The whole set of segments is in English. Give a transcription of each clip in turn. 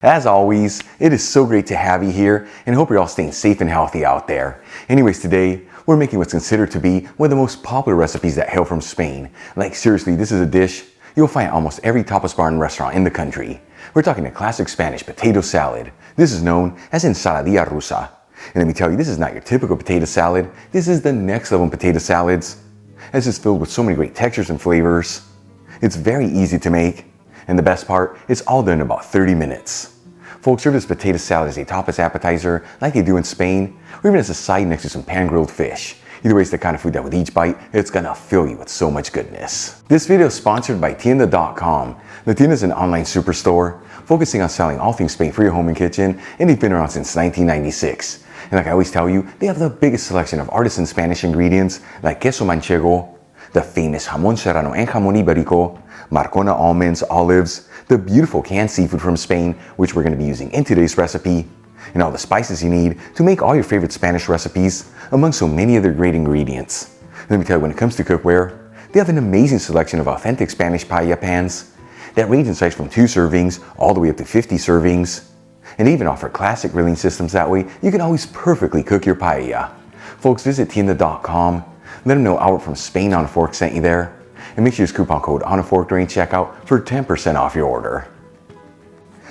As always, it is so great to have you here and hope you're all staying safe and healthy out there. Anyways, today we're making what's considered to be one of the most popular recipes that hail from Spain. Like seriously, this is a dish you'll find at almost every tapas bar and restaurant in the country. We're talking a classic Spanish potato salad. This is known as Ensaladilla Rusa. And let me tell you, this is not your typical potato salad. This is the next level potato salads, as it's filled with so many great textures and flavors. It's very easy to make, and the best part, it's all done in about 30 minutes. Folks, serve this potato salad as a tapas appetizer like they do in Spain, or even as a side next to some pan-grilled fish. Either way, it's the kind of food that with each bite, it's gonna fill you with so much goodness. This video is sponsored by TUNA.com. The TUNA is an online superstore focusing on selling all things Spain for your home and kitchen, and they've been around since 1996. And like I always tell you, they have the biggest selection of artisan Spanish ingredients like queso manchego, the famous jamón serrano and jamón ibérico, Marcona almonds, olives, the beautiful canned seafood from Spain, which we're going to be using in today's recipe, and all the spices you need to make all your favorite Spanish recipes among so many other great ingredients. Let me tell you, when it comes to cookware, they have an amazing selection of authentic Spanish paella pans that range in size from 2 servings all the way up to 50 servings, and they even offer classic grilling systems. That way you can always perfectly cook your paella. Folks, visit TUNA.com, let them know Albert from Spain on a Fork sent you there, and make sure you use coupon code on a fork during checkout for 10% off your order.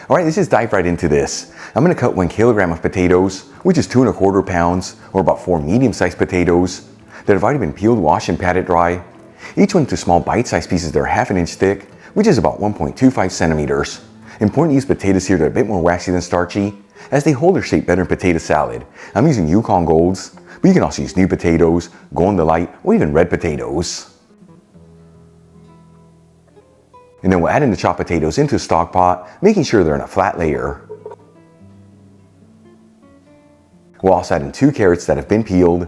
Alright, let's just dive right into this. I'm going to cut 1 kilogram of potatoes, which is 2 1/4 pounds, or about 4 medium-sized potatoes that have already been peeled, washed, and patted dry. Each one into small bite-sized pieces that are 1/2 inch thick, which is about 1.25 centimeters. Important to use potatoes here that are a bit more waxy than starchy, as they hold their shape better in potato salad. I'm using Yukon Golds, but you can also use new potatoes, Golden Delight, or even red potatoes. And then we'll add in the chopped potatoes into a stock pot, making sure they're in a flat layer. We'll also add in 2 carrots that have been peeled,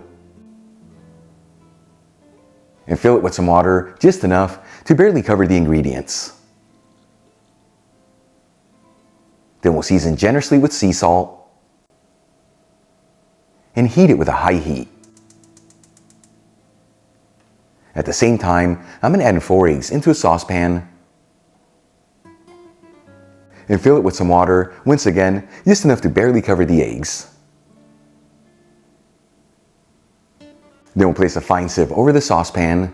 and fill it with some water, just enough to barely cover the ingredients. Then we'll season generously with sea salt, and heat it with a high heat. At the same time, I'm going to add in 4 eggs into a saucepan, and fill it with some water, once again, just enough to barely cover the eggs. Then we'll place a fine sieve over the saucepan,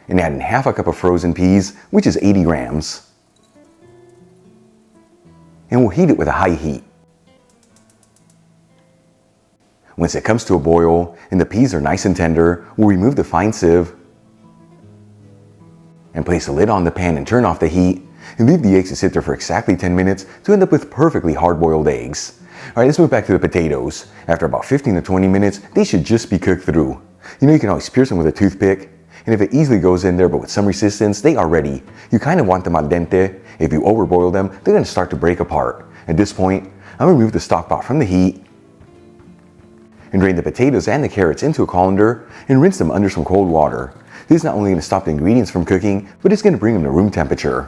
and add in 1/2 cup of frozen peas, which is 80 grams. And we'll heat it with a high heat. Once it comes to a boil and the peas are nice and tender, we'll remove the fine sieve and place a lid on the pan and turn off the heat, and leave the eggs to sit there for exactly 10 minutes to end up with perfectly hard-boiled eggs. Alright, let's move back to the potatoes. After about 15 to 20 minutes, they should just be cooked through. You know, you can always pierce them with a toothpick, and if it easily goes in there but with some resistance, they are ready. You kind of want them al dente. If you overboil them, they're going to start to break apart. At this point, I'm going to remove the stock pot from the heat, and drain the potatoes and the carrots into a colander, and rinse them under some cold water. This is not only going to stop the ingredients from cooking, but it's going to bring them to room temperature.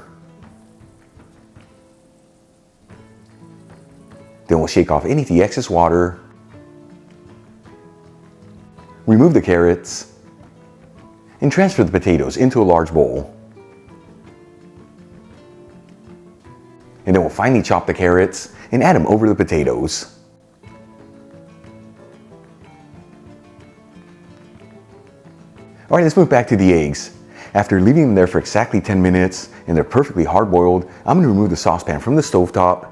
Then we'll shake off any of the excess water, remove the carrots, and transfer the potatoes into a large bowl. And then we'll finely chop the carrots and add them over the potatoes. Alright, let's move back to the eggs. After leaving them there for exactly 10 minutes and they're perfectly hard-boiled, I'm going to remove the saucepan from the stovetop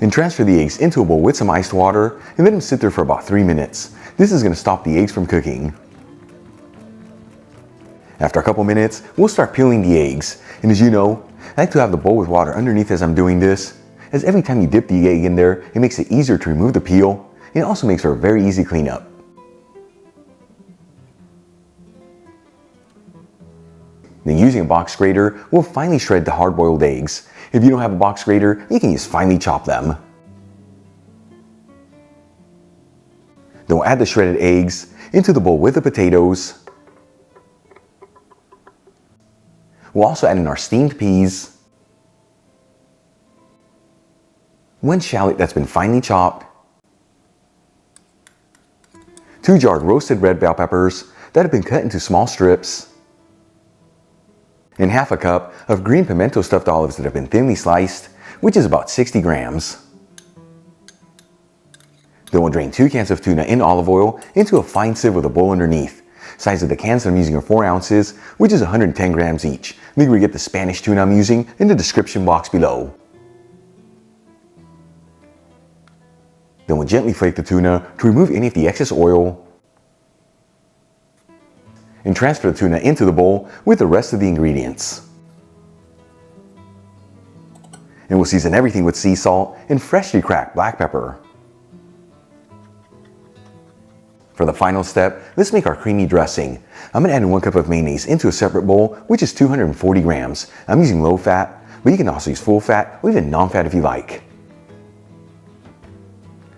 and transfer the eggs into a bowl with some iced water and let them sit there for about 3 minutes. This is going to stop the eggs from cooking. After a couple minutes, we'll start peeling the eggs. And as you know, I like to have the bowl with water underneath as I'm doing this, as every time you dip the egg in there, it makes it easier to remove the peel, and it also makes for a very easy cleanup. Then using a box grater, we'll finely shred the hard-boiled eggs. If you don't have a box grater, you can just finely chop them. Then we'll add the shredded eggs into the bowl with the potatoes. We'll also add in our steamed peas, 1 shallot that's been finely chopped, 2 jarred roasted red bell peppers that have been cut into small strips, and half a cup of green pimento stuffed olives that have been thinly sliced, which is about 60 grams. Then we'll drain 2 cans of tuna in olive oil into a fine sieve with a bowl underneath. Size of the cans that I'm using are 4 ounces, which is 110 grams each. Link where you get the Spanish tuna I'm using in the description box below. Then we'll gently flake the tuna to remove any of the excess oil and transfer the tuna into the bowl with the rest of the ingredients. And we'll season everything with sea salt and freshly cracked black pepper. For the final step, let's make our creamy dressing. I'm going to add 1 cup of mayonnaise into a separate bowl, which is 240 grams. I'm using low fat, but you can also use full fat or even non-fat if you like.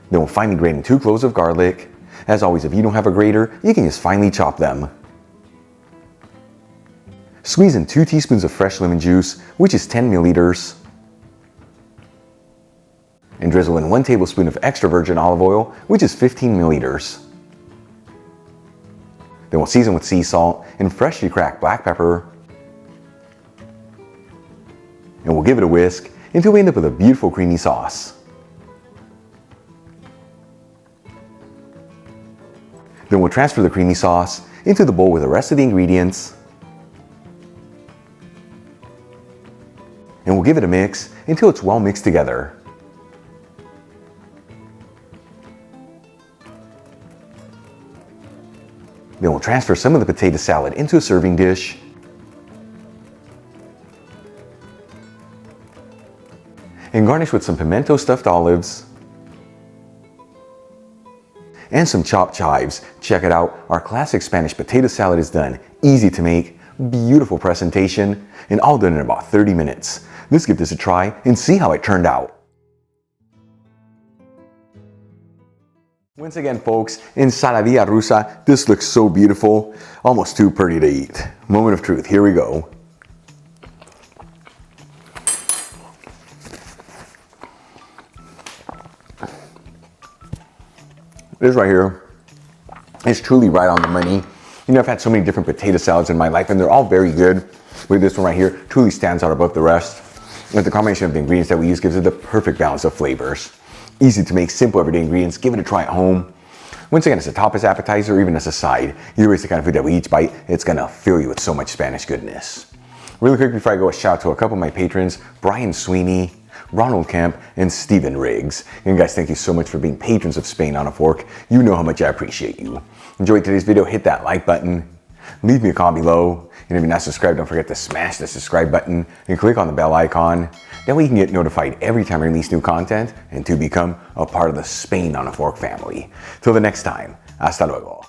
Then we'll finely grate in 2 cloves of garlic. As always, if you don't have a grater, you can just finely chop them. Squeeze in 2 teaspoons of fresh lemon juice, which is 10 milliliters. And drizzle in 1 tablespoon of extra virgin olive oil, which is 15 milliliters. Then we'll season with sea salt and freshly cracked black pepper. And we'll give it a whisk until we end up with a beautiful creamy sauce. Then we'll transfer the creamy sauce into the bowl with the rest of the ingredients. And we'll give it a mix until it's well mixed together. Then we'll transfer some of the potato salad into a serving dish. And garnish with some pimento stuffed olives. And some chopped chives. Check it out, our classic Spanish potato salad is done. Easy to make, beautiful presentation, and all done in about 30 minutes. Let's give this a try and see how it turned out. Once again, folks, Ensaladilla Rusa. This looks so beautiful, almost too pretty to eat. Moment of truth, here we go. This right here is truly right on the money. You know, I've had so many different potato salads in my life and they're all very good. But this one right here truly stands out above the rest. And the combination of the ingredients that we use gives it the perfect balance of flavors. Easy to make, simple everyday ingredients. Give it a try at home. Once again, as a top, as appetizer, or even as a side. Either way, it's the kind of food that we each bite, it's gonna fill you with so much Spanish goodness. Really quick before I go, a shout out to a couple of my patrons, Brian Sweeney, Ronald Kemp, and Stephen Riggs. And guys, thank you so much for being patrons of Spain on a Fork. You know how much I appreciate you. Enjoyed today's video, hit that like button, leave me a comment below, and if you're not subscribed, don't forget to smash the subscribe button and click on the bell icon. That way you can get notified every time I release new content and to become a part of the Spain on a Fork family. Till the next time, hasta luego.